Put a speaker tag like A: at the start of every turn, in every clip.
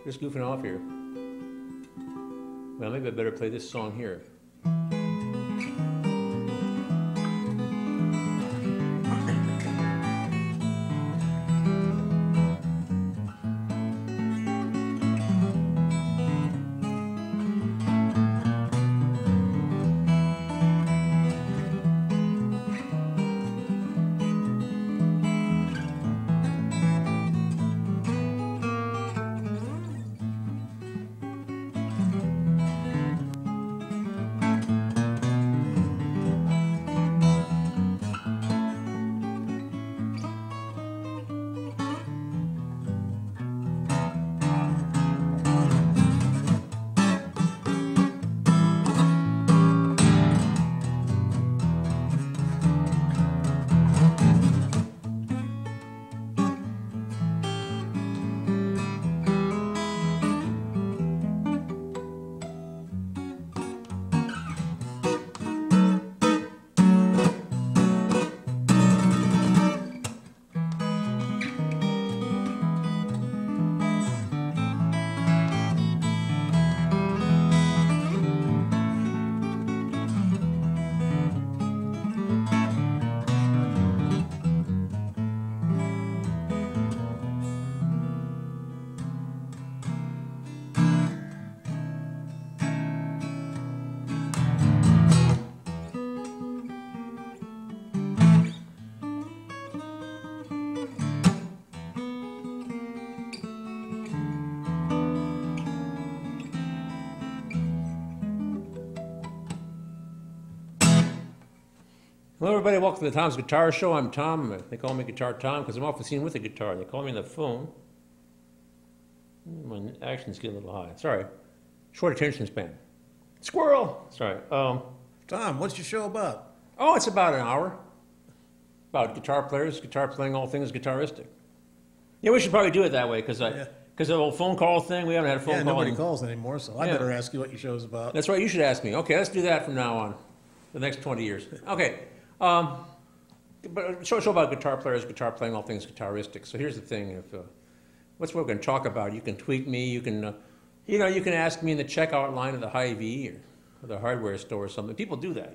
A: just goofing off here. Well, maybe I better play this song here. Hello, everybody. Welcome to the Tom's Guitar Show. I'm Tom. They call me Guitar Tom because I'm often seen with a guitar. They call me on the phone. My action's getting a little high. Sorry. Short attention span. Squirrel! Sorry.
B: Tom, what's your show about?
A: Oh, it's about an hour. About guitar players, guitar playing, all things guitaristic. Yeah, we should probably do it that way because the old phone call thing, we haven't had a phone call.
B: Nobody calls anymore, so I better ask you what your show's about.
A: That's right. You should ask me. Okay, let's do that from now on. The next 20 years. Okay. But show about guitar players, guitar playing, all things guitaristic. So here's the thing: if what's what we're going to talk about? You can tweet me. You can, you can ask me in the checkout line of the Hy-Vee or the hardware store or something. People do that,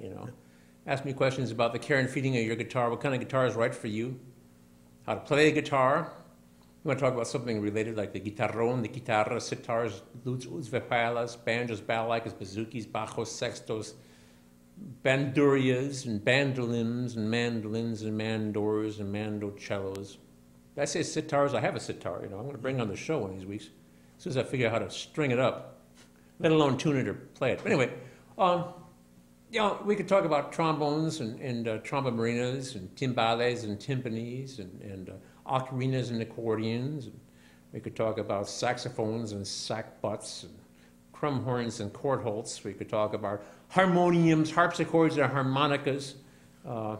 A: Ask me questions about the care and feeding of your guitar. What kind of guitar is right for you? How to play a guitar. You want to talk about something related like the guitarrón, the guitarra, sitars, lutes, violas, banjos, balalaikas, bazookas, bajos, sextos, bandurias and bandolins and mandolins and mandors and mandocellos. Did I say sitars? I have a sitar. I'm going to bring it on the show one of these weeks as soon as I figure out how to string it up, let alone tune it or play it. But anyway, we could talk about trombones and trombomarinas and timbales and timpanis and ocarinas and accordions. And we could talk about saxophones and sackbuts and crumhorns and quartholts. We could talk about harmoniums, harpsichords, and harmonicas.
B: How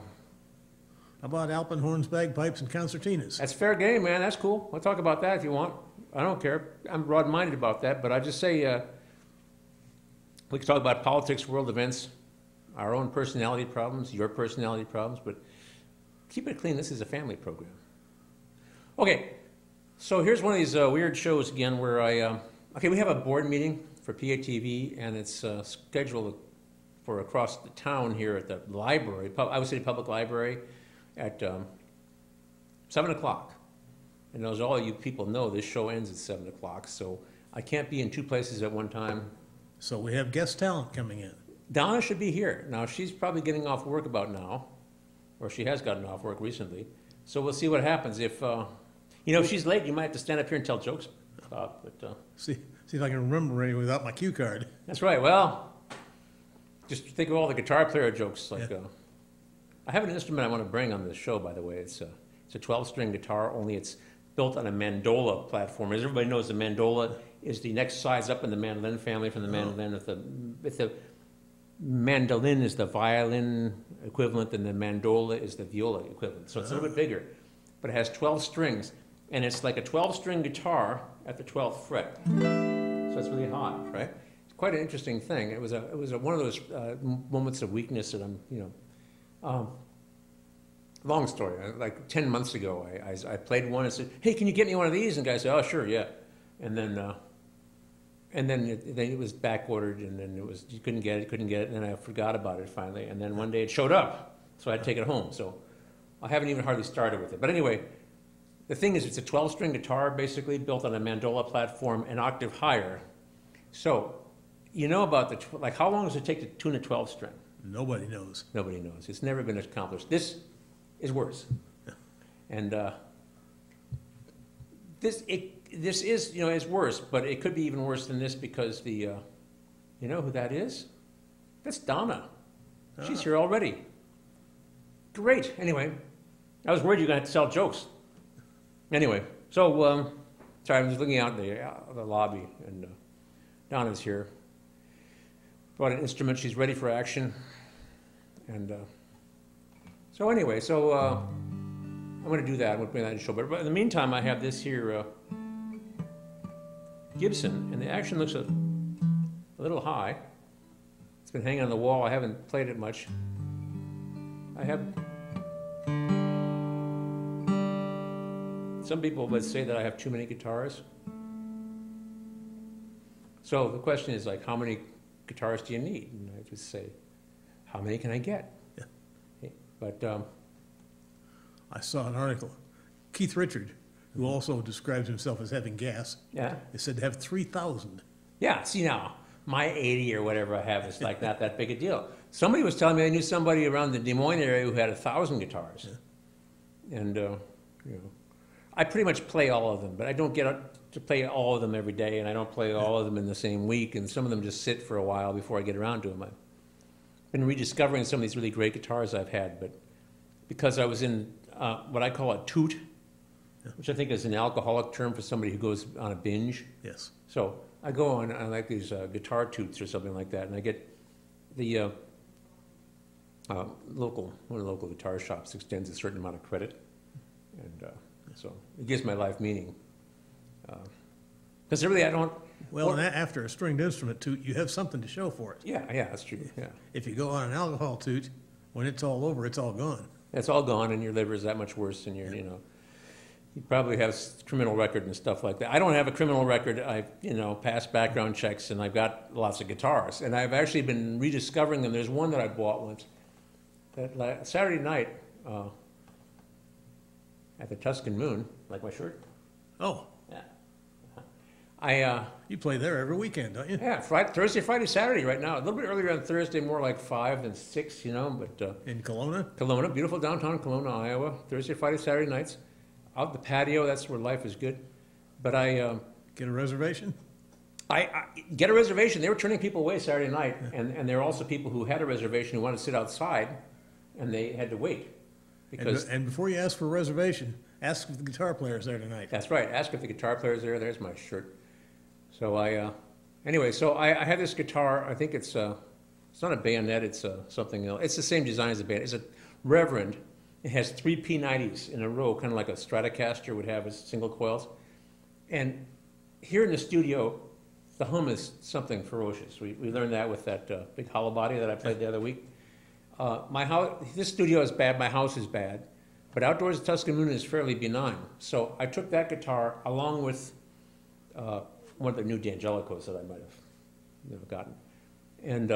B: about alpenhorns, bagpipes, and concertinas?
A: That's fair game, man. That's cool. We'll talk about that if you want. I don't care. I'm broad-minded about that, but I just say we could talk about politics, world events, our own personality problems, your personality problems, but keep it clean. This is a family program. Okay, so here's one of these weird shows again where we have a board meeting for PATV, and it's scheduled for across the town here at the library, Iowa City Public Library, at 7 o'clock. And as all you people know, this show ends at 7 o'clock, so I can't be in two places at one time.
B: So we have guest talent coming in.
A: Donna should be here. Now, she's probably getting off work about now, or she has gotten off work recently. So we'll see what happens. If she's late, you might have to stand up here and tell jokes about. But
B: see if I can remember any without my cue card.
A: That's right. Well, just think of all the guitar player jokes. I have an instrument I want to bring on this show, by the way. It's a 12-string guitar, only it's built on a mandola platform. As everybody knows, the mandola is the next size up in the mandolin family from the mandolin. If the mandolin is the violin equivalent, and the mandola is the viola equivalent. So it's a little bit bigger, but it has 12 strings, and it's like a 12-string guitar at the 12th fret. So it's really high, right? It's quite an interesting thing. It was one of those moments of weakness that long story. Like 10 months ago, I played one and said, "Hey, can you get me one of these?" And the guy said, "Oh, sure, yeah." And then And then it was back ordered, and then you couldn't get it, and then I forgot about it finally. And then one day it showed up, so I had to take it home. So I haven't even hardly started with it. But anyway, the thing is, it's a 12-string guitar, basically built on a mandola platform, an octave higher. So you know about like how long does it take to tune a 12-string?
B: Nobody knows.
A: Nobody knows. It's never been accomplished. This is worse. And this is, is worse, but it could be even worse than this because you know who that is? That's Donna. She's here already. Great. Anyway, I was worried you were going to have to sell jokes. Anyway, so, sorry, I was looking out in the lobby, and Donna's here. Brought an instrument. She's ready for action. And so anyway, I'm going to do that. I'm going to bring that in the show. But in the meantime, I have this here Gibson, and the action looks a little high. It's been hanging on the wall. I haven't played it much. I have... Some people would say that I have too many guitars. So the question is, like, how many guitars do you need? And I just say, how many can I get?
B: Yeah.
A: Okay. But...
B: I saw an article. Keith Richard, who also describes himself as having gas, is said to have 3,000.
A: Yeah, see now, my 80 or whatever I have is like not that big a deal. Somebody was telling me I knew somebody around the Des Moines area who had 1,000 guitars. Yeah. And, I pretty much play all of them, but I don't get to play all of them every day, and I don't play all of them in the same week, and some of them just sit for a while before I get around to them. I've been rediscovering some of these really great guitars I've had, but because I was in what I call a toot, which I think is an alcoholic term for somebody who goes on a binge.
B: Yes.
A: So I go on, I like these guitar toots or something like that, and I get the one of the local guitar shops extends a certain amount of credit, and so it gives my life meaning. Because really I don't...
B: Well, and after a stringed instrument toot, you have something to show for it.
A: Yeah, that's true, yeah.
B: If you go on an alcohol toot, when it's all over, it's all gone.
A: It's all gone, and your liver is that much worse, and you probably have criminal record and stuff like that. I don't have a criminal record. I've, passed background checks, and I've got lots of guitars, and I've actually been rediscovering them. There's one that I bought once, that Saturday night at the Tuscan Moon, like my shirt.
B: Oh.
A: Yeah.
B: You play there every weekend, don't you?
A: Yeah, Thursday, Friday, Saturday right now. A little bit earlier on Thursday, more like 5 than 6, but...
B: In Kelowna?
A: Kelowna, beautiful downtown Kelowna, Iowa. Thursday, Friday, Saturday nights. Out the patio, that's where life is good. But I...
B: Get a reservation?
A: I get a reservation. They were turning people away Saturday night, and there were also people who had a reservation who wanted to sit outside, and they had to wait. Because
B: and before you ask for a reservation, ask if the guitar player's there tonight.
A: That's right. Ask if the guitar player's there. There's my shirt. So anyway, so I have this guitar. I think it's not a bayonet. It's something else. It's the same design as a bayonet. It's a Reverend. It has 3 P90s in a row, kind of like a Stratocaster would have as single coils. And here in the studio, the hum is something ferocious. We learned that with that big hollow body that I played the other week. My house, this studio is bad. My house is bad. But outdoors at Tuscan Moon is fairly benign. So I took that guitar along with one of the new D'Angelicos that I might have gotten. And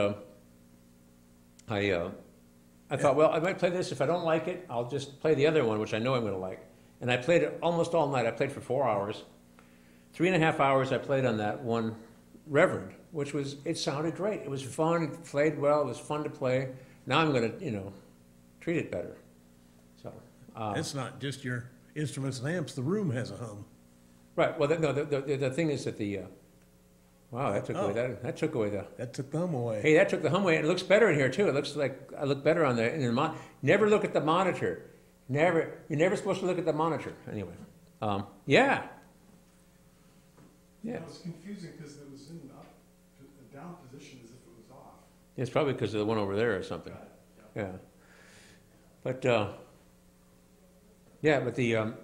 A: I thought, well, I might play this. If I don't like it, I'll just play the other one, which I know I'm going to like. And I played it almost all night. I played for 4 hours. 3.5 hours I played on that one Reverend, it sounded great. It was fun. It played well. It was fun to play. Now I'm going to, treat it better. So
B: it's not just your instruments and amps. The room has a hum.
A: Right. Well, the thing is that wow, that took away the.
B: That took the hum away.
A: Hey, that took the hum away. It looks better in here too. It looks like I look better on the Never look at the monitor. Never. You're never supposed to look at the monitor. Anyway. Yeah.
C: Yeah. It was confusing because it was in a down position as if it was off.
A: It's probably because of the one over there or something. Yeah. But but the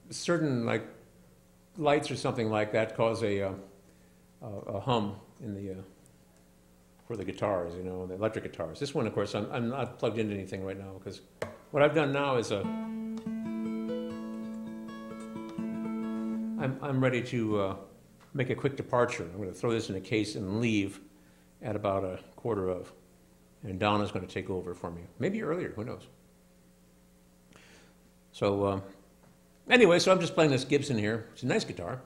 A: certain like lights or something like that cause a hum in the for the guitars, the electric guitars. This one, of course, I'm not plugged into anything right now because what I've done now is I'm ready to make a quick departure. I'm going to throw this in a case and leave at about 1:15. And Donna's going to take over for me. Maybe earlier, who knows? So anyway, so I'm just playing this Gibson here. It's a nice guitar.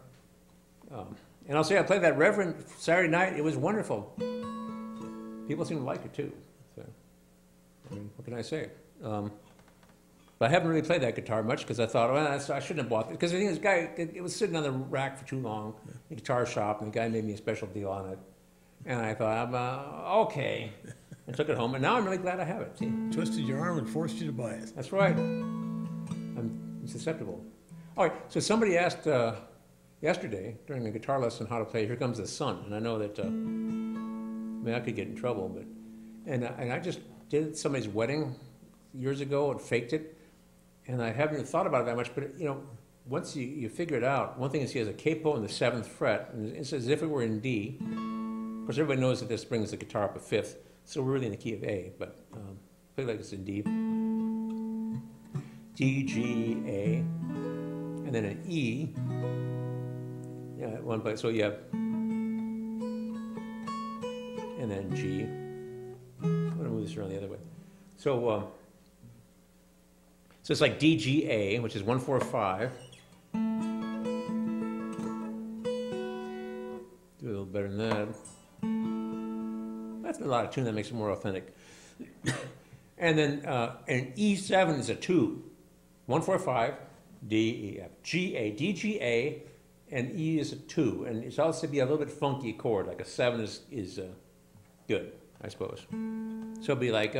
A: And I'll say I played that Reverend Saturday night. It was wonderful. People seem to like it too. So, I mean, what can I say? But I haven't really played that guitar much because I thought, well, I shouldn't have bought it. Because I think this guy, it was sitting on the rack for too long, the guitar shop, and the guy made me a special deal on it. And I thought, okay. I took it home, and now I'm really glad I have it. See?
B: Twisted your arm and forced you to buy it.
A: That's right. I'm susceptible. All right, so somebody asked yesterday during the guitar lesson how to play Here Comes the Sun, and I know that I could get in trouble, but and I just did it at somebody's wedding years ago and faked it, and I haven't even thought about it that much, but once you figure it out, one thing is he has a capo in the 7th fret, and it's as if it were in D. Of course, everybody knows that this brings the guitar up a 5th, so we're really in the key of A, but play like it's in D. D, G, A, and then an E. Yeah, at one place. So you have, and then G. I'm going to move this around the other way. So it's like D, G, A, which is 1, 4, 5. Do a little better than that. That's a lot of tune that makes it more authentic. And then an E7 is a 2. 1, 4, 5, D, E, F, G, A, D, G, A, and E is a 2. And it's also to be a little bit funky chord, like a 7 is good, I suppose. So it'd be like,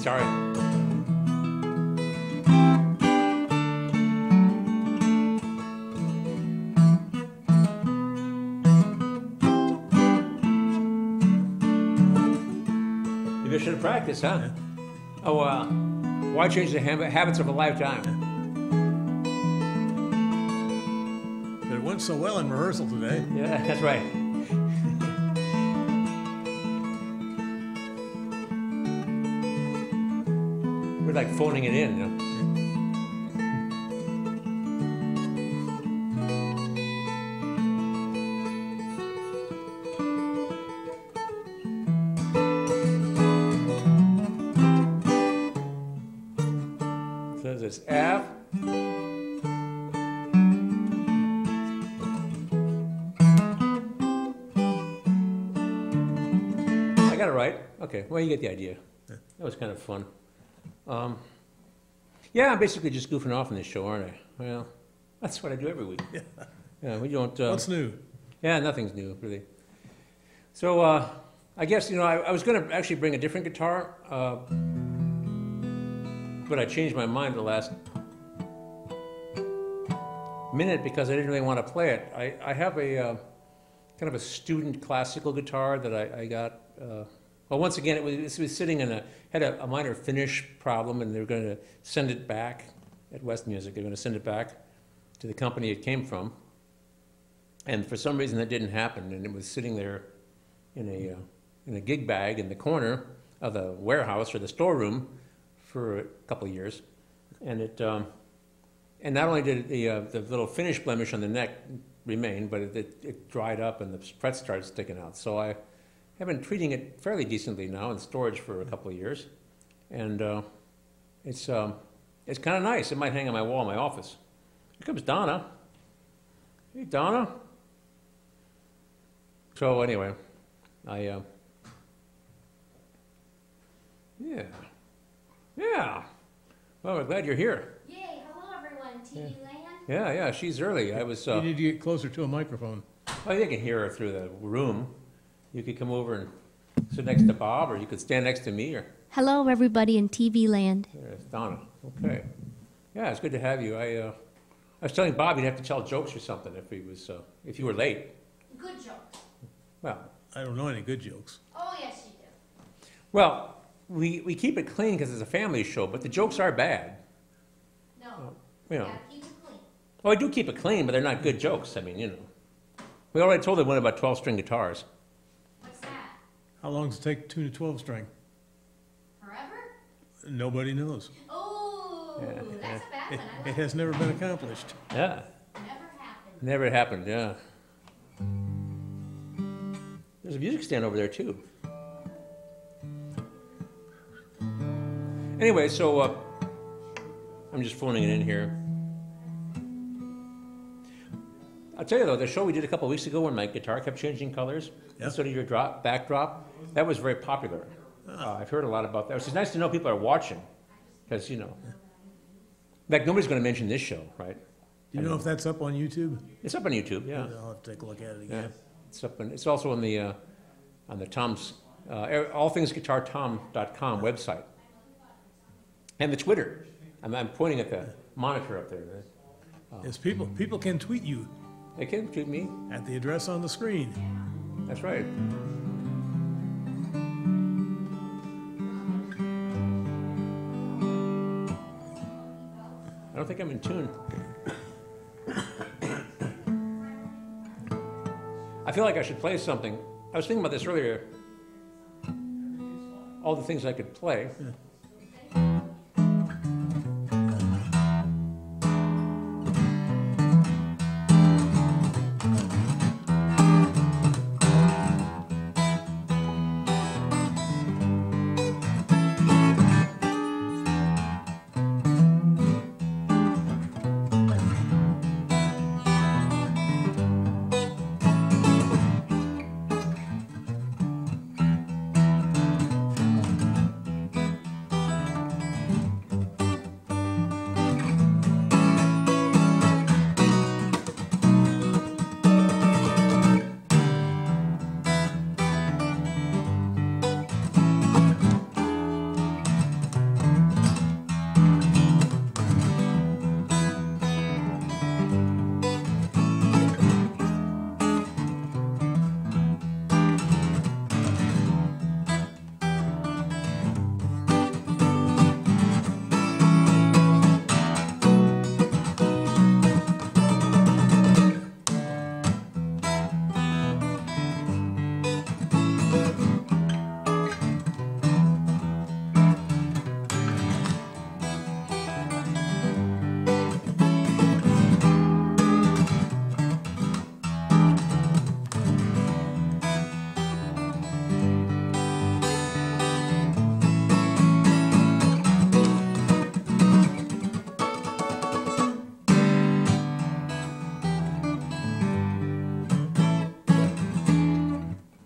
A: sorry. Maybe I should have practiced, huh? Oh, why change the habits of a lifetime?
B: But it went so well in rehearsal today.
A: Yeah, that's right. We're like phoning it in, you know? So this F. I got it right. Okay, well, you get the idea. That was kind of fun. Yeah, I'm basically just goofing off in this show, aren't I? Well, that's what I do every week. Yeah, we don't.
B: What's new?
A: Yeah, nothing's new, really. So I guess, I was going to actually bring a different guitar, but I changed my mind the last minute because I didn't really want to play it. I have a kind of a student classical guitar that I got. Well, once again, it was sitting had a minor finish problem, and they were going to send it back at West Music. They were going to send it back to the company it came from, and for some reason that didn't happen, and it was sitting there in a gig bag in the corner of the warehouse or the storeroom for a couple of years, and and not only did the little finish blemish on the neck remain, but it dried up and the frets started sticking out. So I've been treating it fairly decently now in storage for a couple of years, and it's kind of nice. It might hang on my wall in my office. Here comes Donna. Hey, Donna. So anyway, yeah, Yeah. Well, we're glad you're here.
D: Yay, hello everyone, TV Land.
A: Yeah, she's early. I was,
B: You need to get closer to a microphone.
A: well, you can hear her through the room. You could come over and sit next to Bob, or you could stand next to me, or
D: Hello everybody in TV Land.
A: there's Donna. Okay. Yeah, it's good to have you. I was telling Bob you'd have to tell jokes or something if you were late.
D: Good jokes.
A: Well,
B: I don't know any good jokes.
D: Oh yes you do.
A: well, we keep it clean because it's a family show, but the jokes are bad.
D: No,
A: You know.
D: gotta keep it clean.
A: Oh, I do keep it clean, but they're not good jokes. I mean, you know. We already told them one about 12-string guitars.
D: What's that?
B: How long does it take to tune a 12-string?
D: Forever?
B: Nobody knows.
D: Oh,
A: Yeah,
D: that's a bad
B: It,
D: one. I
B: it
D: like
B: has never been accomplished.
A: Yeah.
D: it. Never happened.
A: Never happened, yeah. There's a music stand over there, too. Anyway, so I'm just phoning it in here. I'll tell you, though, the show we did a couple weeks ago when my guitar kept changing colors,
B: Yeah.
A: instead of your backdrop, that was very popular. I've heard a lot about that. It's nice to know people are watching, because, you know. In fact, nobody's going to mention this show, right?
B: Do you know if that's up on YouTube?
A: It's up on YouTube, yeah.
B: I'll have to take a look at it
A: Yeah,
B: again.
A: it's up, and it's also on the Tom's allthingsguitartom.com website, and the Twitter. I'm pointing at the monitor up there.
B: Yes, people can tweet you
A: They can tweet me.
B: at the address on the screen.
A: That's right. I don't think I'm in tune. I feel like I should play something. I was thinking about this earlier. All the things I could play.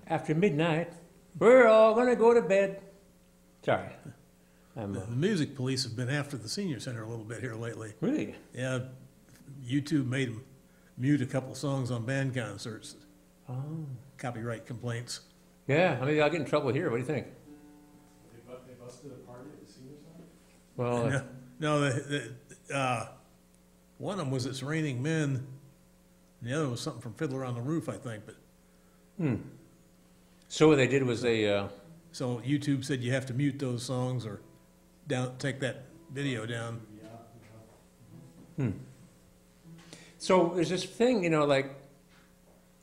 A: After midnight, we're all gonna go to bed. Sorry.
B: The music police have been after the senior center a little bit here lately.
A: Really?
B: Yeah, YouTube made them mute a couple songs on band concerts.
A: Oh.
B: Copyright complaints.
A: Yeah, I mean, I'll get in trouble here. What do you think?
C: They busted a party at the senior center?
A: Well,
B: No, one of them was It's Raining Men, and the other was something from Fiddler on the Roof, I think. But
A: so what they did was
B: so YouTube said you have to mute those songs or take that video down.
A: So there's this thing, you know, like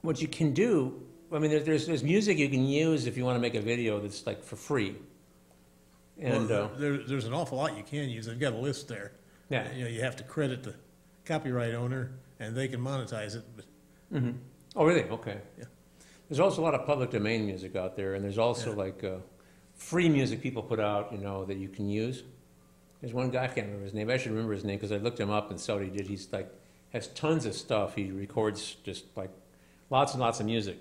A: what you can do. I mean, there's music you can use if you want to make a video that's like for free. And
B: Well, there's an awful lot you can use. They've got a list there.
A: yeah,
B: You know, you have to credit the copyright owner, and they can monetize it. But
A: oh really? Okay.
B: Yeah.
A: There's also a lot of public domain music out there, and there's also
B: Yeah.
A: like free music people put out, you know, that you can use. There's one guy, I can't remember his name. I should remember his name because I looked him up and saw what he did. He's like has tons of stuff. He records just like lots and lots of music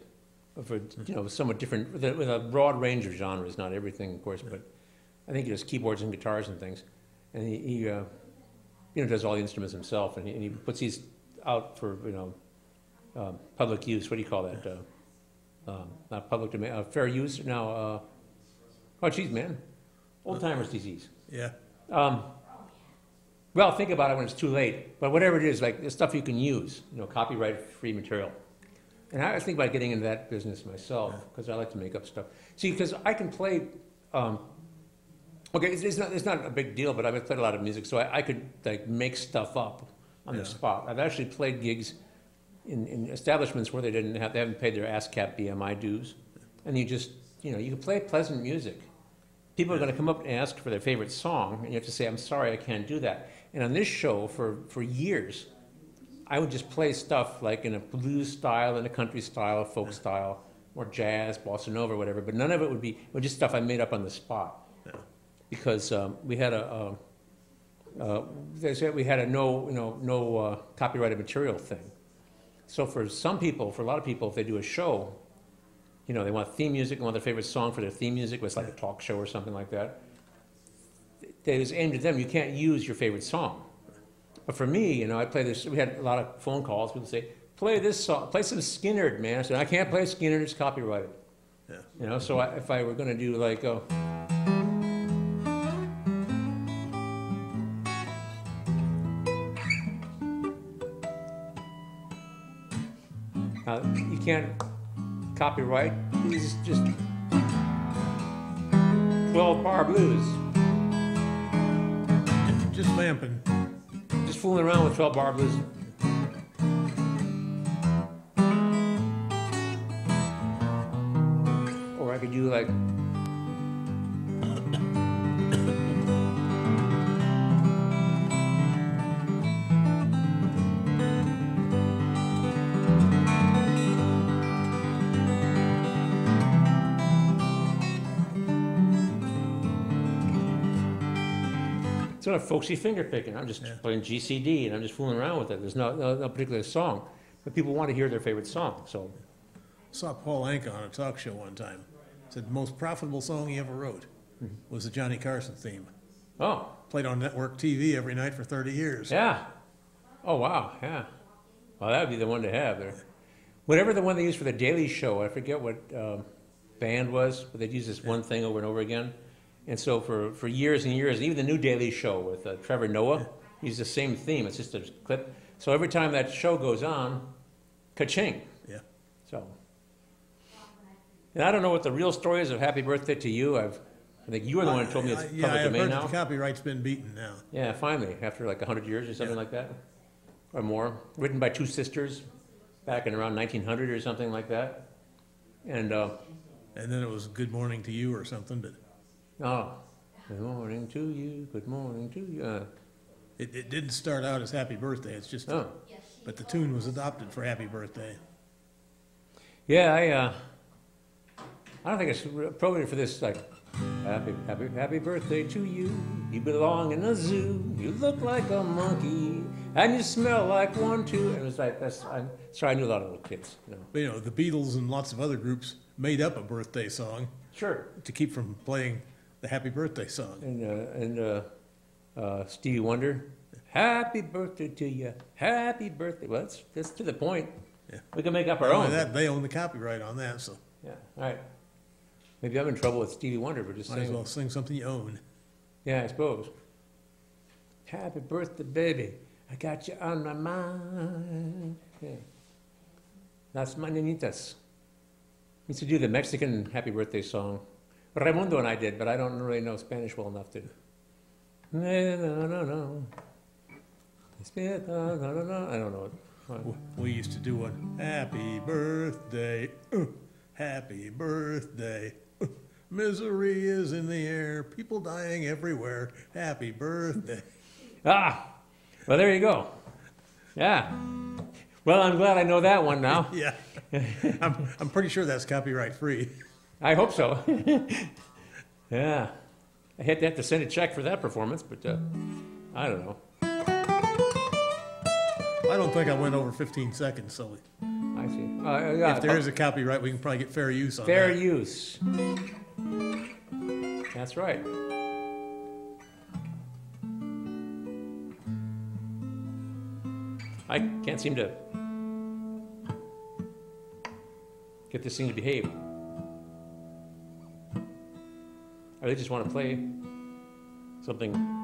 A: for, you know, somewhat different with a broad range of genres. Not everything, of course, but I think he does keyboards and guitars and things. And he does all the instruments himself, and he puts these out for, public use. What do you call that? Not public domain, fair use now. Oh, geez, man. Old-timer's disease.
B: Yeah.
A: Well, think about it when it's too late. But whatever it is, like, the stuff you can use, copyright-free material. And I was thinking about getting into that business myself, because I like to make up stuff. See, because I can play, okay, it's not a big deal, but I've played a lot of music, so I could, like, make stuff up on the spot. I've actually played gigs in establishments where they haven't paid their ASCAP BMI dues. And you just, you can play pleasant music. People are going to come up and ask for their favorite song, and you have to say, I'm sorry, I can't do that. And on this show, for years, I would just play stuff like in a blues style, in a country style, folk style, or jazz, bossa nova, or whatever. But none of it would just stuff I made up on the spot.
B: Yeah.
A: Because we had a no copyrighted material thing. So for a lot of people, if they do a show, they want theme music, they want their favorite song for their theme music, it's like a talk show or something like that. It was aimed at them. You can't use your favorite song. But for me, I play this. We had a lot of phone calls. People say, play this song, play some Skinner, man. I said, I can't play Skinner, it's copyrighted.
B: Yeah.
A: So if I were going to do like, you can't copyright. These just 12-bar blues.
B: Just vamping.
A: Just fooling around with 12-bar blues. Or I could do like... It's not a folksy finger picking. I'm just playing GCD and I'm just fooling around with it. There's no particular song, but people want to hear their favorite song. So,
B: saw Paul Anka on a talk show one time. Said the most profitable song he ever wrote was the Johnny Carson theme.
A: Oh,
B: Played on network TV every night for 30 years.
A: yeah. Oh wow, yeah. Well, that would be the one to have there. Whatever the one they used for the Daily Show, I forget what band was, but they'd use this one thing over and over again. And so for years and years, even the new Daily Show with Trevor Noah, used the same theme. It's just a clip. So every time that show goes on, ka-ching.
B: Yeah.
A: So, and I don't know what the real story is of Happy Birthday to You. I think you were the one who told me it's public
B: I've
A: domain
B: heard
A: now.
B: the copyright's been beaten now.
A: Yeah, finally, after like 100 years or something like that, or more. Written by two sisters back in around 1900 or something like that. And
B: then it was Good Morning to You or something, but...
A: Oh, good morning to you, good morning to you.
B: It didn't start out as Happy Birthday, it's just... But the tune was adopted for Happy Birthday.
A: Yeah, I don't think it's appropriate for this, like, happy birthday to you. You belong in a zoo. You look like a monkey, and you smell like one too. And it was like, I knew a lot of little kids.
B: But, the Beatles and lots of other groups made up a birthday song.
A: Sure.
B: To keep from playing the Happy Birthday song.
A: And Stevie Wonder, happy birthday to you, happy birthday. Well, that's to the point.
B: Yeah.
A: We can make up our own.
B: They own the copyright on that, so...
A: Yeah, all right. Maybe I'm in trouble with Stevie Wonder for just
B: Might
A: saying.
B: as well sing something you own.
A: Yeah, I suppose. Happy birthday, baby. I got you on my mind. Yeah. Las mañanitas. Used to do the Mexican happy birthday song. Raimundo and I did, but I don't really know Spanish well enough to. No. I don't know it.
B: We used to do one. Happy birthday, happy birthday. Misery is in the air, people dying everywhere. Happy birthday.
A: Ah, well, there you go. Yeah. Well, I'm glad I know that one now.
B: Yeah. I'm pretty sure that's copyright free.
A: I hope so. Yeah. I had to have to send a check for that performance, but I don't know.
B: I don't think I went over 15 seconds, so
A: I see. Yeah,
B: if there is a copyright, we can probably get fair use on
A: fair
B: that.
A: use. That's right. I can't seem to get this thing to behave. I really just want to play something.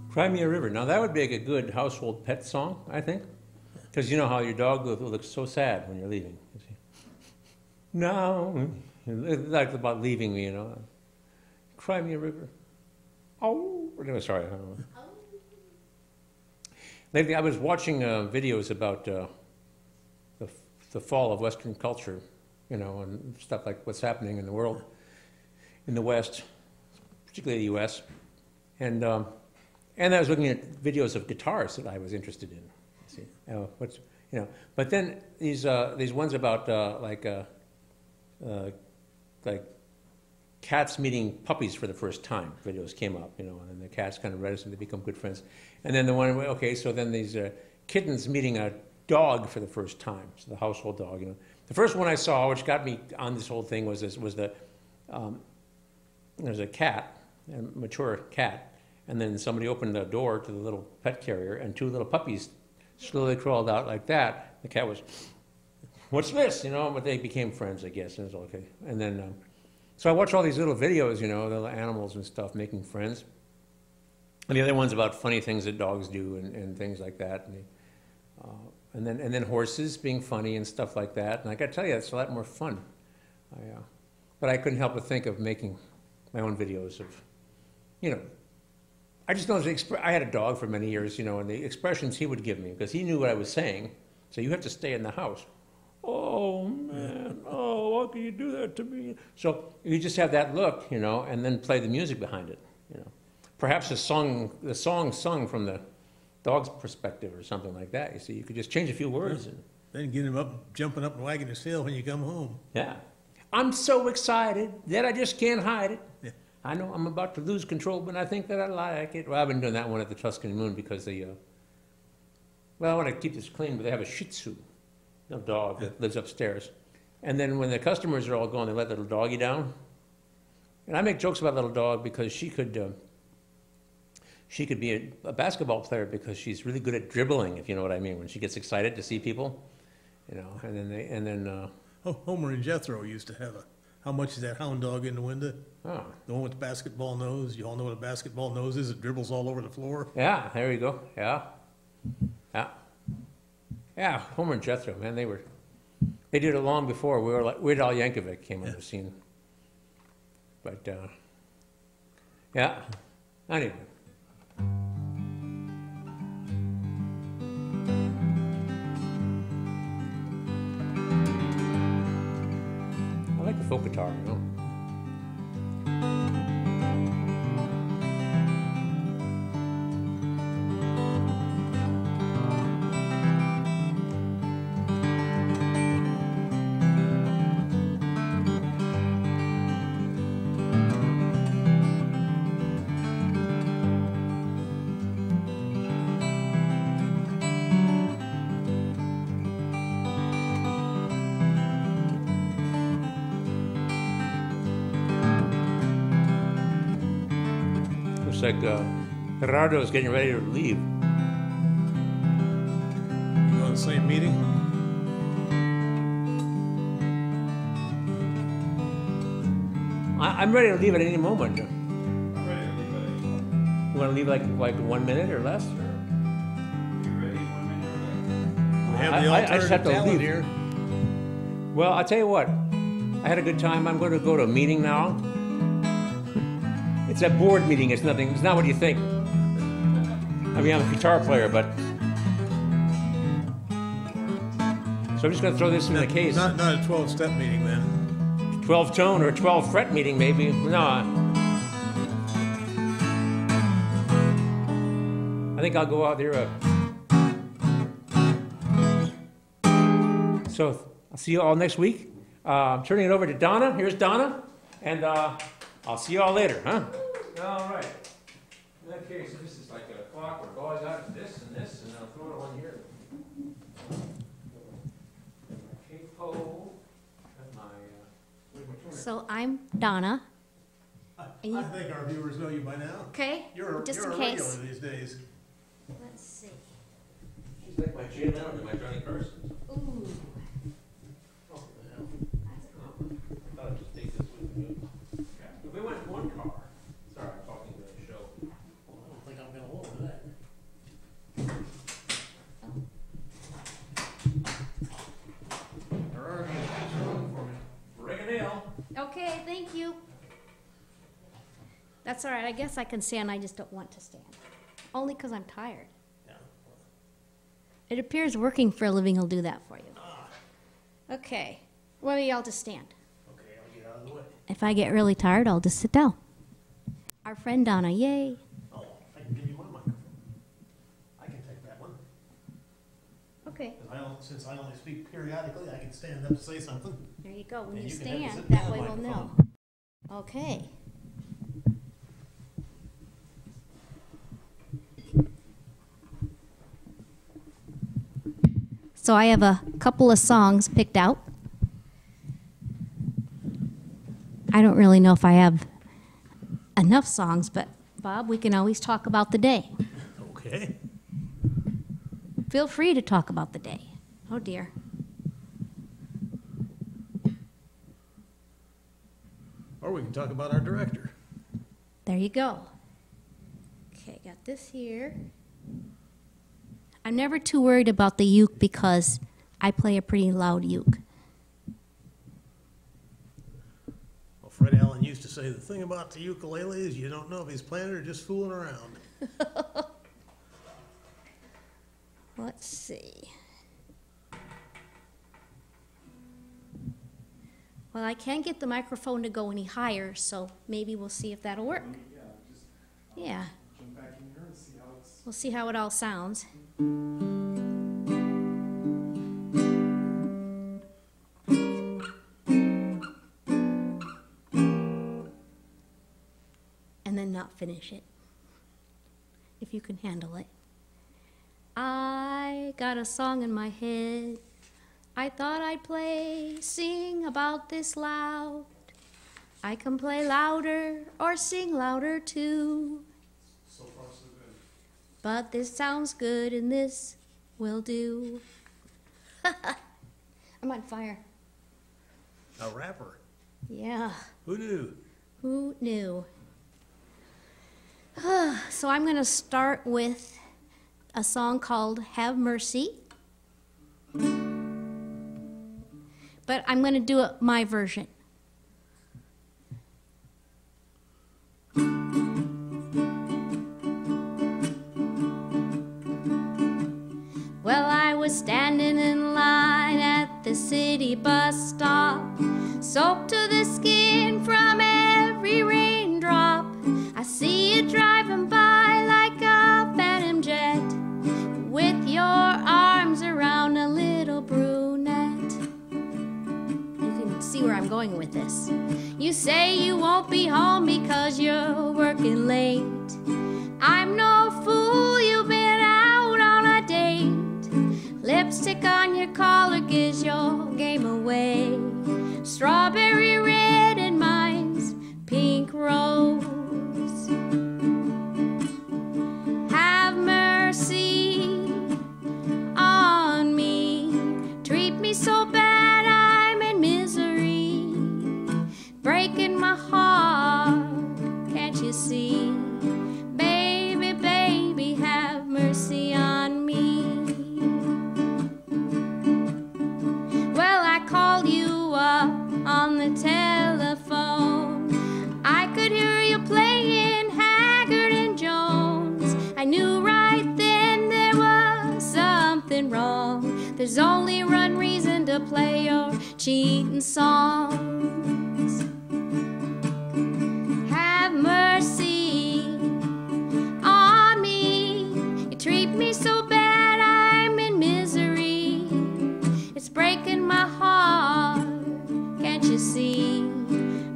A: Cry Me a River. Now that would make a good household pet song, I think. Because you know how your dog will look so sad when you're leaving. You see. No, like about leaving me, you know. Cry Me a River. Oh, no, sorry. I don't know. Lately, I was watching videos about the fall of Western culture, you know, and stuff like what's happening in the world, in the West, particularly the U.S. And I was looking at videos of guitars that I was interested in. See, you know. But then these ones about like cats meeting puppies for the first time videos came up, you know, and the cat's kind of reticent to become good friends. And then the one, okay, so then these kittens meeting a dog for the first time, so the household dog, you know. The first one I saw, which got me on this whole thing, was there's a cat, a mature cat, and then somebody opened the door to the little pet carrier, and two little puppies slowly crawled out like that. The cat was, "What's this?" You know, but they became friends, I guess, and it was okay. And then, so I watch all these little videos, you know, the little animals and stuff making friends. And the other one's about funny things that dogs do and things like that. And then horses being funny and stuff like that. And I got to tell you, it's a lot more fun. But I couldn't help but think of making my own videos of, you know, I just noticed, I had a dog for many years, you know, and the expressions he would give me, because he knew what I was saying. So you have to stay in the house. Oh, man, oh, why can you do that to me? So you just have that look, you know, and then play the music behind it, you know. Perhaps the song sung from the dog's perspective or something like that. You see, you could just change a few words. And,
B: Then get him up, jumping up and wagging his tail when you come home.
A: yeah. I'm so excited that I just can't hide it.
B: Yeah.
A: I know I'm about to lose control, but I think that I like it. Well, I've been doing that one at the Tuscany Moon because they, well, I want to keep this clean, but they have a Shih Tzu, a dog that lives upstairs. And then when the customers are all gone, they let little doggy down. And I make jokes about little dog because she could be a basketball player because she's really good at dribbling, if you know what I mean, when she gets excited to see people, you know. And then
B: Homer and Jethro used to have how much is that hound dog in the window?
A: oh,
B: The one with the basketball nose. You all know what a basketball nose is. It dribbles all over the floor.
A: yeah, there you go. Yeah, yeah, yeah. Homer and Jethro, man, they did it long before Weird Al Yankovic came on the scene. But yeah, anyway. I like the folk guitar, you know. Looks like Gerardo is getting ready to leave.
B: You go to the same meeting?
A: I'm ready to leave at any moment.
C: I'm ready to leave at any moment.
A: You want to leave like 1 minute or less?
C: Sure. You ready? 1 minute or less?
B: We have the
A: I just have
B: alternative
A: to
B: talent
A: leave.
B: here.
A: Well, I'll tell you what. I had a good time. I'm going to go to a meeting now. It's a board meeting. It's nothing. It's not what you think. I mean, I'm a guitar player, but so I'm just going to throw this in the case.
B: Not a 12-step meeting then.
A: 12 tone or 12 fret meeting, maybe. No. I think I'll go out there. So I'll see you all next week. I'm turning it over to Donna. Here's Donna. And I'll see you all later, huh? All right. In that case, this is like a clock where it goes out to this, and I'll throw it on here. Capo.
D: So I'm Donna. And
B: I
D: you,
B: think our viewers know you by now.
D: okay?
B: You're
D: Just
B: a
D: in
B: regular
D: case.
B: these days.
D: Let's see.
A: She's like my Jay Leno and my Johnny Carson.
D: Ooh.
A: Oh, the hell. I thought I'd just take this with me. If we went in one car. Sorry, I'm talking during the show.
B: Well, I don't think I'm gonna hold that. There are room for me.
A: Ring a nail.
D: Okay, thank you. That's all right. I guess I can stand. I just don't want to stand. Only because I'm tired.
B: Yeah.
D: It appears working for a living will do that for you. Okay. Well, y'all just stand.
B: Okay, I'll get out of the way.
D: If I get really tired, I'll just sit down. Our friend Donna, yay.
B: Oh, I can give you my microphone. I can take that one.
D: Okay,
B: Since I only speak periodically, I can stand up to say something.
D: there you go. When
B: And
D: you
B: you can have to
D: stand,
B: sit
D: that
B: down,
D: way we'll know.
B: microphone.
D: Okay. So I have a couple of songs picked out. I don't really know if I have enough songs, but Bob, we can always talk about the day.
B: Okay.
D: Feel free to talk about the day. Oh dear.
B: Or we can talk about our director.
D: There you go. Okay, got this here. I'm never too worried about the uke because I play a pretty loud uke.
B: Well, Fred Allen used to say the thing about the ukulele is you don't know if he's playing it or just fooling around.
D: Let's see. Well, I can't get the microphone to go any higher, so maybe we'll see if that'll work.
C: Yeah, just
D: Yeah,
C: jump back in here and see how it's.
D: we'll see how it all sounds. And then not finish it, if you can handle it. I got a song in my head. I thought I'd play, sing about this loud. I can play louder or sing louder too.
C: So far, so good.
D: But this sounds good and this will do. I'm on fire.
B: A rapper.
D: Yeah,
B: Who knew?
D: who knew? So I'm going to start with a song called Have Mercy. But I'm going to do it my version. Well, I was standing in line at the city bus stop, soaked to the skin from every raindrop. I see you driving by like a phantom jet, with your arms around a little brunette. You can see where I'm going with this. You say you won't be home because you're working late. I'm no fool, you've been out on a date. Lipstick on your collar gives your game away. Strawberry red and mine's pink rose. Have mercy on me. Treat me so bad I'm in misery. Breaking my heart, can't you see? Baby, baby, have mercy on me. Well, I called you up on the telephone. I could hear you playing Haggard and Jones. I knew right then there was something wrong. There's only one reason to play your cheating songs. Have mercy on me. You treat me so bad I'm in misery. It's breaking my heart, can't you see?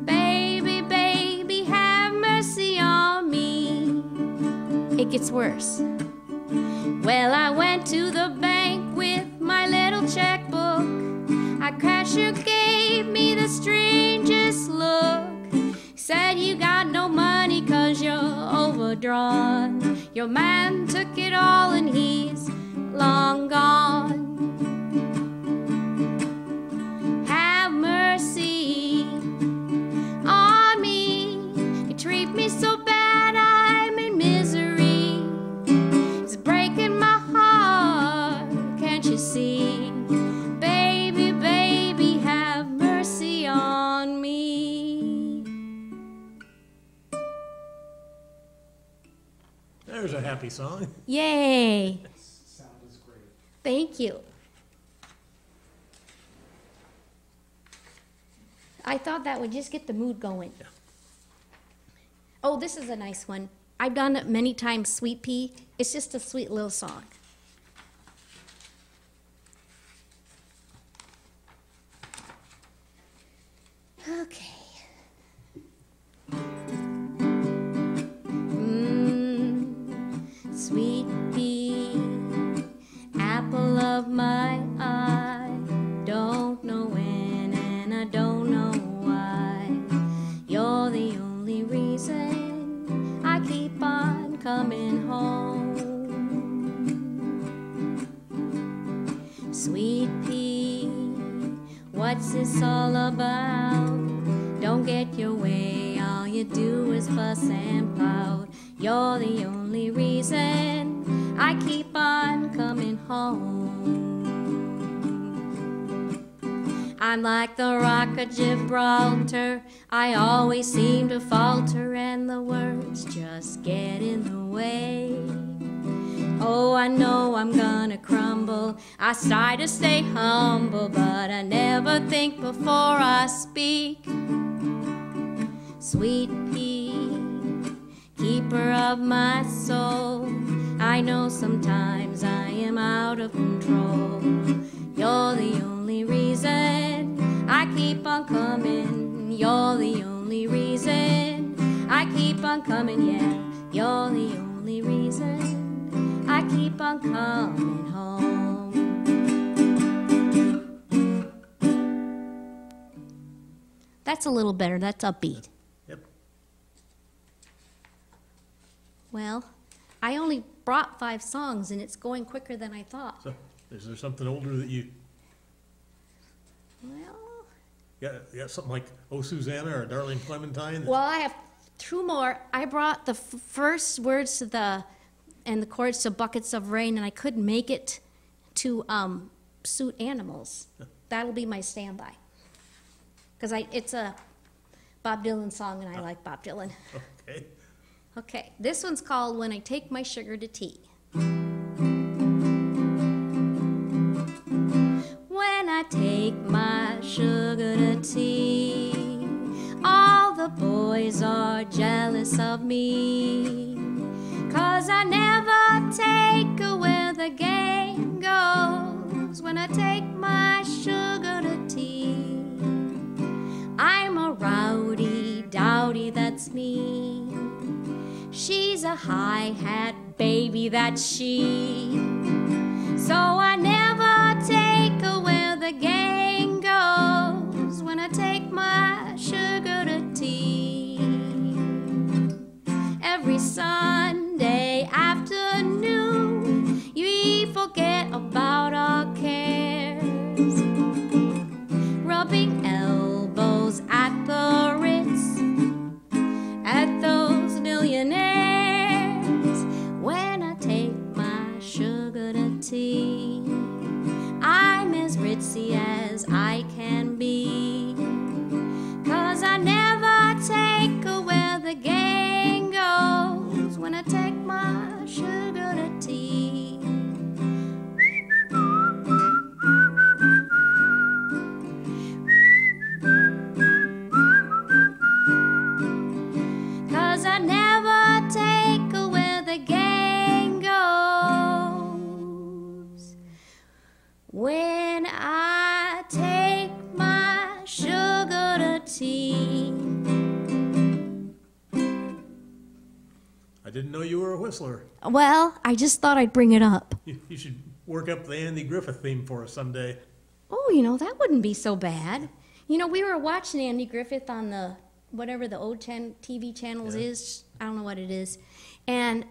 D: Baby, baby, have mercy on me. It gets worse. Well, I went to the bank with my little checkbook. Our cashier gave me the strangest look. Said you got no money 'cause you're overdrawn. Your man took it all and he's long gone. Have mercy on me. You treat me so bad I'm in misery. It's breaking my heart, can't you see? Baby, baby, have mercy on me.
B: There's a happy song.
D: Yay!
C: Sound is great.
D: Thank you. I thought that would just get the mood going.
B: Yeah.
D: Oh, this is a nice one. I've done it many times, Sweet Pea. It's just a sweet little song. Sweet pea, what's this all about? Don't get your way, all you do is fuss and pout. You're the only reason I keep on coming home. I'm like the Rock of Gibraltar, I always seem to falter, and the words just get in the way. Oh, I know I'm gonna crumble, I try to stay humble, but I never think before I speak. Sweet pea, keeper of my soul, I know sometimes I am out of control. You're the only reason I keep on coming. You're the only reason I keep on coming, yeah. You're the only reason I keep on coming home. That's a little better. That's upbeat.
B: Yep.
D: Well, I only brought 5 songs, and it's going quicker than I thought.
B: So, is there something older that you
D: Well,
B: got something like Oh Susanna or Darling Clementine?
D: well, I have 2 more. I brought the first words to and the chords to Buckets of Rain, and I couldn't make it to suit Animals. That'll be my standby. Because it's a Bob Dylan song, and I like Bob Dylan.
B: Okay.
D: Okay, this one's called When I Take My Sugar to Tea. When I take my sugar to tea, all the boys are jealous of me, 'cause I never take her where the gang goes. When I take my sugar to tea, I'm a rowdy dowdy, that's me. She's a hi-hat baby, that's she. So I never take her where the gang goes. When I take my sugar to tea, every Sunday afternoon, we forget about our cares, rubbing elbows at the Ritz, at those millionaires. When I take my sugar to tea, I'm as ritzy as I can be, 'cause I never take her where the gang goes. When I take my sugar to tea, 'cause I never take her where the gang goes. When I take my sugar to tea.
B: I didn't know you were a whistler.
D: Well, I just thought I'd bring it up.
B: You should work up the Andy Griffith theme for us someday.
D: Oh, that wouldn't be so bad. We were watching Andy Griffith on the, whatever the old TV channels
B: Yeah.
D: is. I don't know what it is. And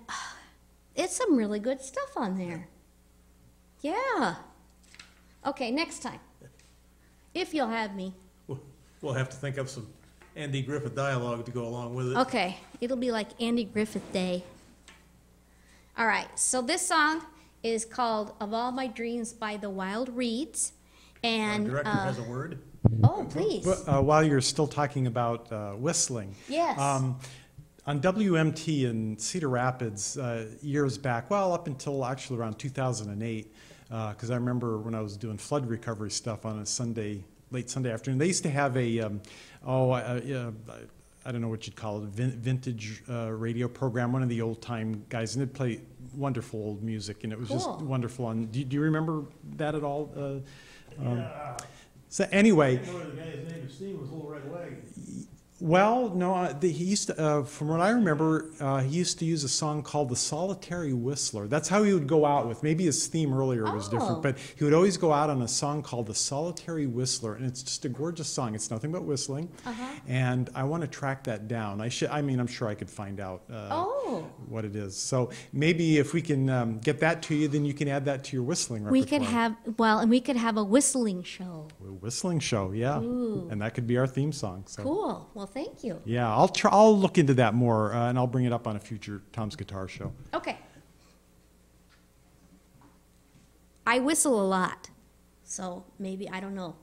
D: it's some really good stuff on there. Yeah. Okay, next time. If you'll have me.
B: We'll have to think of some Andy Griffith dialogue to go along with it.
D: Okay, it'll be like Andy Griffith Day. All right, so this song is called Of All My Dreams by the Wild Reeds. And
B: Our director has a word.
D: oh, please.
E: While you're still talking about whistling,
D: Yes.
E: on WMT in Cedar Rapids years back, well, up until actually around 2008, because I remember when I was doing flood recovery stuff on a late Sunday afternoon, they used to have a, I don't know what you'd call it, vintage radio program, one of the old time guys, and they'd play wonderful old music, and it was just
D: Cool.
E: wonderful. And do you remember that at all?
B: Yeah.
E: So anyway,
B: I know the guy's name is Steve was a little right away.
E: Well, no, he used to, from what I remember, he used to use a song called The Solitary Whistler. That's how he would go out with. Maybe his theme earlier was
D: Oh.
E: different, but he would always go out on a song called The Solitary Whistler, and it's just a gorgeous song. It's nothing but whistling, and I want to track that down. I mean, I'm sure I could find out what it is. So maybe if we can get that to you, then you can add that to your whistling repertoire.
D: We could have, and we could have a whistling show.
E: A whistling show, yeah.
D: Ooh.
E: And that could be our theme song. So.
D: Cool. Well, thank you.
E: Yeah, I'll look into that more, and I'll bring it up on a future Tom's Guitar show.
D: Okay. I whistle a lot, so maybe, I don't know.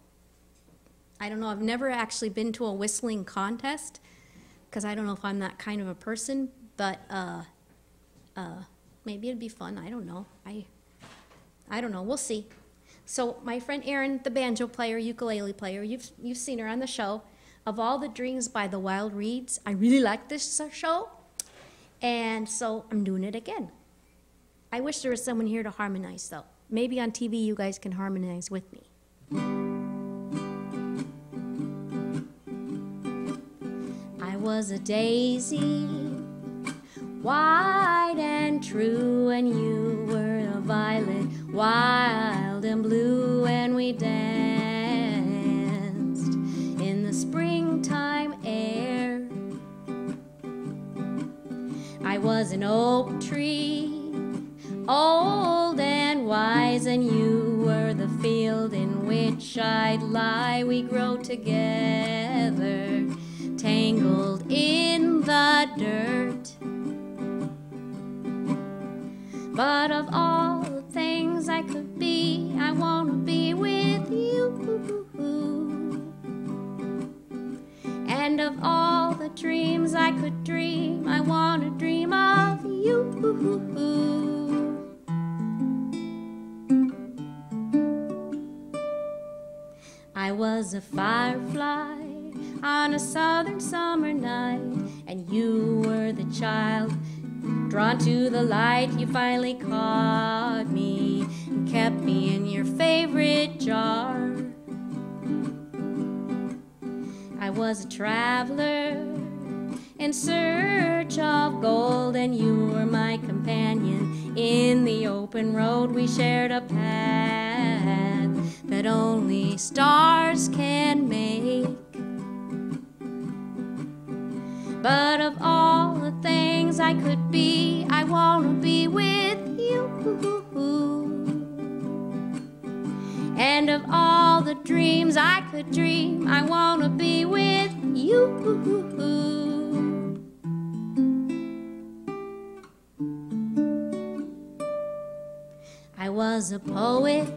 D: I've never actually been to a whistling contest, because I don't know if I'm that kind of a person, but maybe it'd be fun. I don't know. I don't know. We'll see. So my friend Erin, the banjo player, ukulele player, you've seen her on the show. Of all the Dreams by the Wild Reeds, I really like this show, and so I'm doing it again. I wish there was someone here to harmonize, though. Maybe on TV you guys can harmonize with me. I was a daisy, white and true, and you were a violet, wild and blue, and we danced in the springtime air. I was an oak tree, old and wise, and you were the field in which I'd lie. We grow together, tangled in the dirt. But of all the things I could be, I want to be with you. And of all the dreams I could dream, I want to dream of you. I was a firefly on a southern summer night, and you were the child drawn to the light. You finally caught me and kept me in your favorite jar. I was a traveler in search of gold, and you were my companion in the open road. We shared a path that only stars can make. But of all the things I could be, I want to be with you. And of all the dreams I could dream, I want to be with you. I was a poet,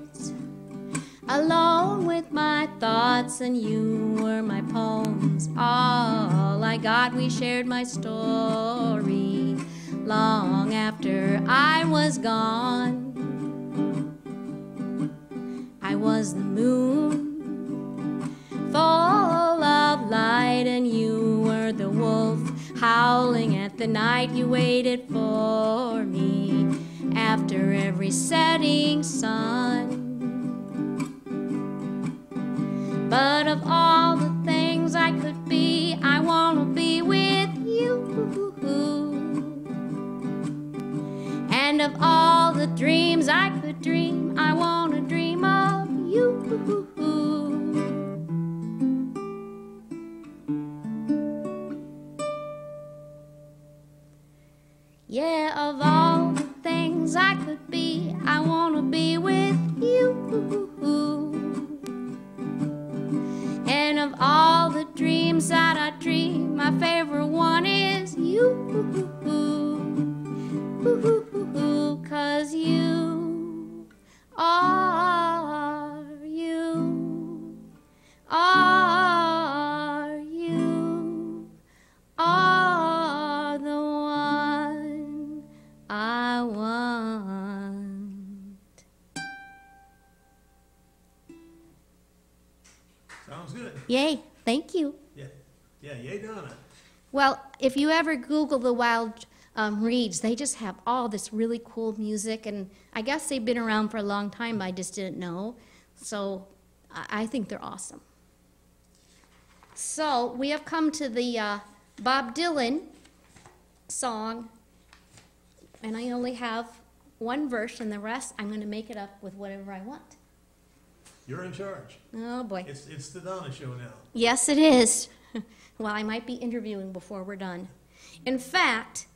D: alone with my thoughts, and you were my poems, all I got. We shared my story long after I was gone. I was the moon, full of light, and you were the wolf howling at the night. You waited for me after every setting sun. But of all the things I could be, I want to be with you. And of all the dreams I could dream, I want to dream of you. Yeah, of all the things I could be, I want to be with you. And of all the dreams that I dream, my favorite one is you. 'Cause you are you, are the one I want.
B: Sounds good.
D: Yay, thank you.
B: Yeah, yay Donna.
D: Well, if you ever Google the Wild Reeds, they just have all this really cool music, and I guess they've been around for a long time, but I just didn't know. So I think they're awesome. So we have come to the Bob Dylan song, and I only have one verse, and the rest I'm going to make it up with whatever I want.
B: You're in charge.
D: Oh boy.
B: It's the Donna show now.
D: Yes, it is. Well, I might be interviewing before we're done. In fact,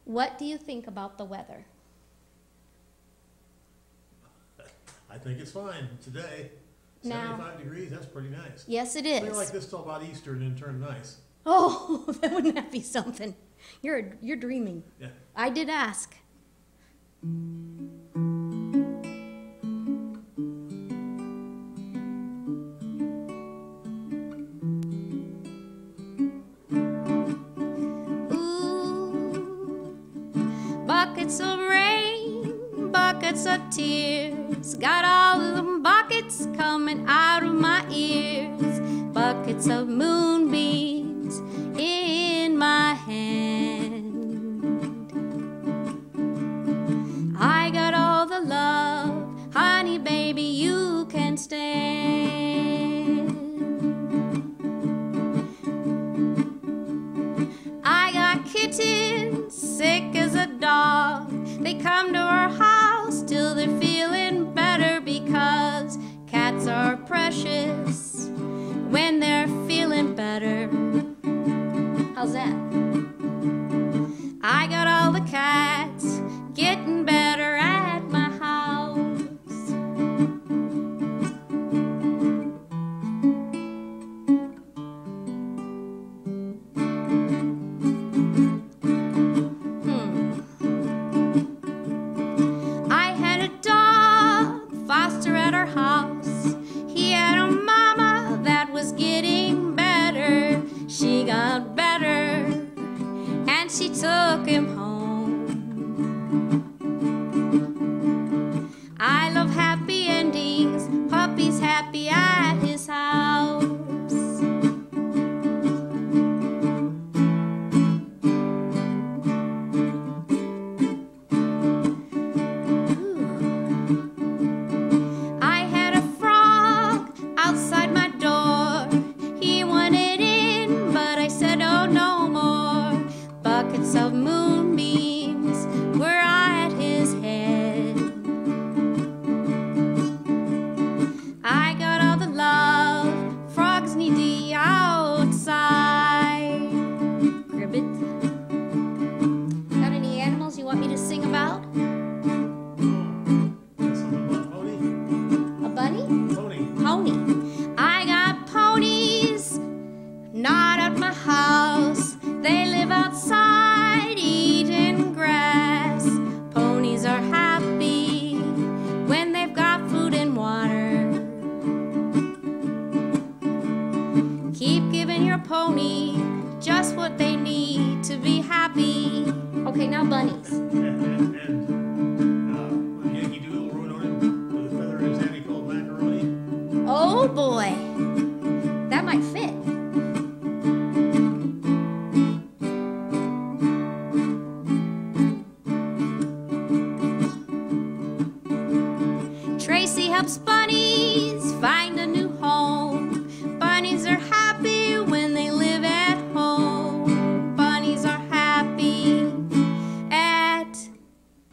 D: what do you think about the weather?
B: I think it's fine today.
D: Now-
B: 75 degrees, that's pretty nice.
D: Yes, it
B: Something
D: is.
B: like this till about Easter and then turn nice.
D: Oh, wouldn't that be something? You're dreaming.
B: Yeah.
D: I did ask. Ooh, buckets of rain, buckets of tears, got all of them buckets coming out of my ears, buckets of moonbeams in my hand. I got all the love, honey baby, you can stand. I got kittens, sick as a dog. They come to our house till they're feeling better, because cats are precious when they're feeling better. How's that? I got all the cats getting better at my house. I had a dog, foster at our house. He had a mama that was getting better. She got better, and she took him home. I love happy endings, puppy's happy at his house. I had a frog outside my door. He wanted in, but I said, oh, no more. Buckets of moonbeams were at his head. I got all the love, frogs need the outside. Cribbit. Got any animals you want me to sing about?
B: Something about pony?
D: A bunny?
B: Pony.
D: Pony. I got ponies, not at my house. They live outside eating grass. Ponies are happy when they've got food and water. Keep giving your pony just what they need to be happy. Okay, now bunnies.
B: And Yankee Doodle wrote on him with a feather in his hand he called macaroni.
D: Oh boy, that might fit. Tracy helps bunnies find a new home. Bunnies are happy when they live at home. Bunnies are happy at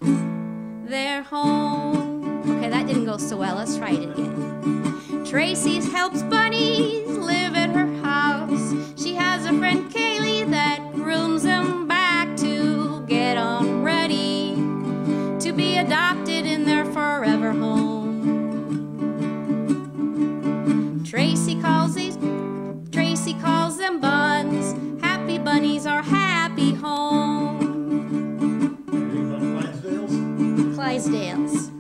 D: their home. Okay, that didn't go so well. Let's try it again. Tracy helps bunnies live at her house. She has a friend Kaylee that grooms them back to get on ready to be adopted in their forever home. Tracy calls them buns. Happy bunnies are happy home.
B: Anything about Clydesdales?
D: Clydesdales.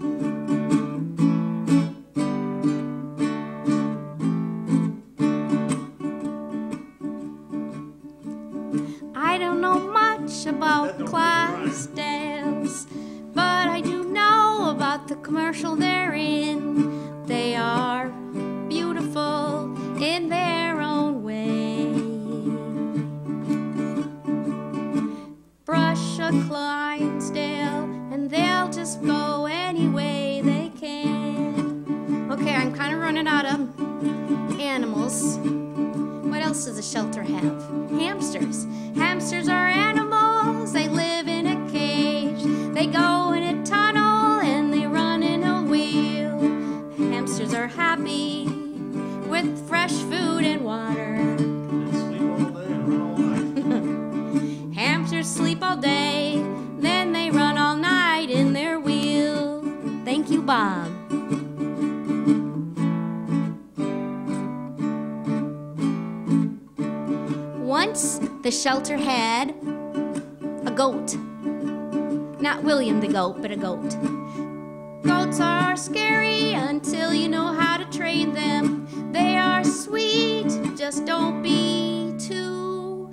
D: I don't know much about
B: That don't make it right.
D: Clydesdales, but I do know about the commercial they're in. They are beautiful in their own way. Brush a Clydesdale and they'll just go any way they can. Okay, I'm kind of running out of animals. What else else does the shelter have? Hamsters. Hamsters are animals. They live in a cage. They go in a tunnel and they run in a wheel. Hamsters are happy with fresh food and water. Hamsters sleep all day, then they run all night in their wheel. Thank you, Bob. Once the shelter had a goat. Not William the goat, but a goat. Goats are scary until you know how to train them. They are sweet, just don't be too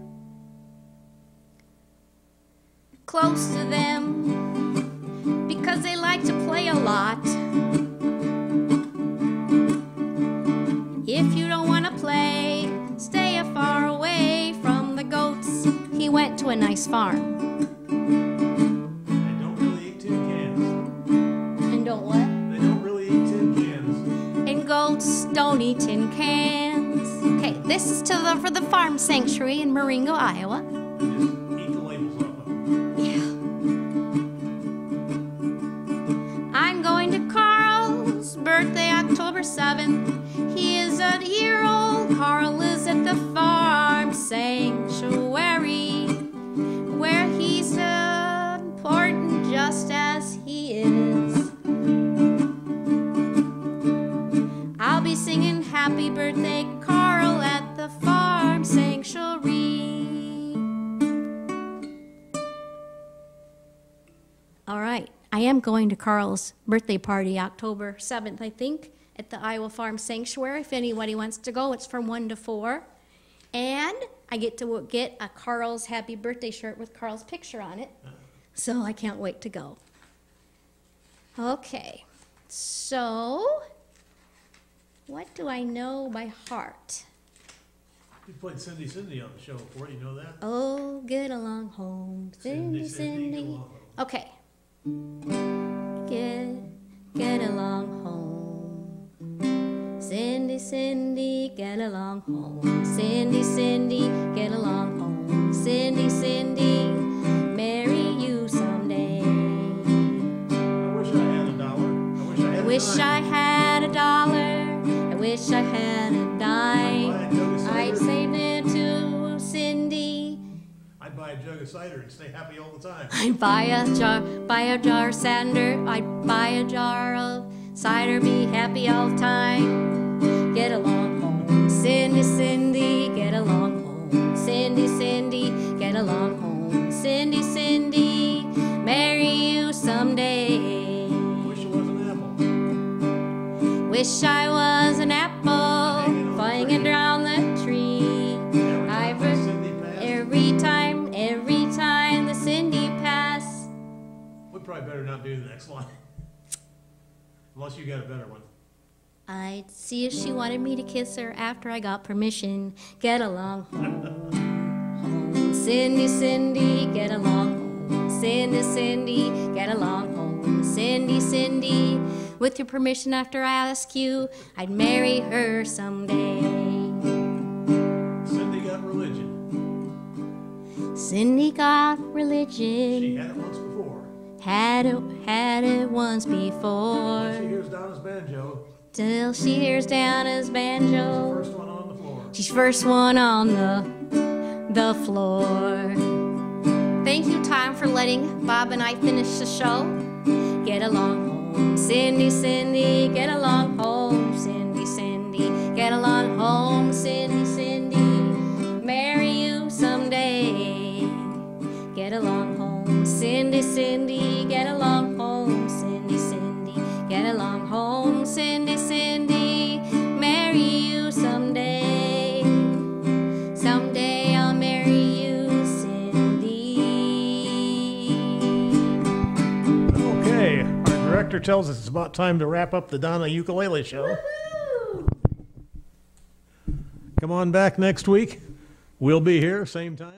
D: close to them, because they like to play a lot. If you don't want to play, stay far away from the goats. He went to a nice farm.
B: They don't really eat tin cans.
D: And don't what?
B: They don't really eat tin cans.
D: And goats don't eat tin cans. Okay, this is for the farm sanctuary in Marengo, Iowa.
B: They just eat the labels off of them.
D: Yeah. I'm going to Carl's birthday, October 7th. He is a year old. Carl is at the farm sanctuary, where he's important just as he is. I'll be singing happy birthday, Carl, at the farm sanctuary. All right, I am going to Carl's birthday party October 7th, I think, at the Iowa Farm Sanctuary. If anybody wants to go, it's from 1 to 4. And I get to get a Carl's happy birthday shirt with Carl's picture on it. So I can't wait to go. Okay, so what do I know by heart?
B: You played Cindy on the show before, you know that?
D: Oh, get along home, Cindy, Cindy.
B: get along home.
D: Okay. Get along home. Cindy, Cindy, get along home. Cindy, Cindy, get along home. Cindy, Cindy, marry you someday.
B: I wish I had a dollar. I wish I had a
D: Wish
B: dime.
D: I had a dollar. I wish I had a dime.
B: I'd buy a jug of cider.
D: I'd save it to Cindy.
B: I'd buy a jug of cider and stay happy all the time.
D: I'd buy a jar of cider. I'd buy a jar of cider, be happy all the time. Get along home, Cindy, Cindy, get along home. Cindy, Cindy, get along home. Cindy, Cindy, marry you someday.
B: Wish it was an apple.
D: Wish I was an apple, hanging around the tree. Every time the Cindy pass.
B: We probably better not do the next line. Unless you got a better one.
D: I'd see if she wanted me to kiss her after I got permission. Get along home. Home. Cindy, Cindy, get along home. Cindy, Cindy, get along home. Cindy, Cindy, with your permission after I ask you, I'd marry her someday.
B: Cindy got religion.
D: Cindy got
B: She
D: religion.
B: had it once before.
D: Had it once before.
B: She hears Donna's banjo.
D: Till she hears Donna's banjo.
B: First one on the floor.
D: She's first one on the floor. Thank you, Tom, for letting Bob and I finish the show. Get along home, Cindy, Cindy, get along home, Cindy, Cindy, get along home, Cindy, Cindy, marry you someday. Get along home, Cindy, Cindy, get along home, Cindy, Cindy, get along home, Cindy, Cindy, marry you someday. Someday I'll marry you, Cindy.
B: Okay, our director tells us it's about time to wrap up the Donna Ukulele Show.
D: Woo-hoo!
B: Come on back next week. We'll be here, same time.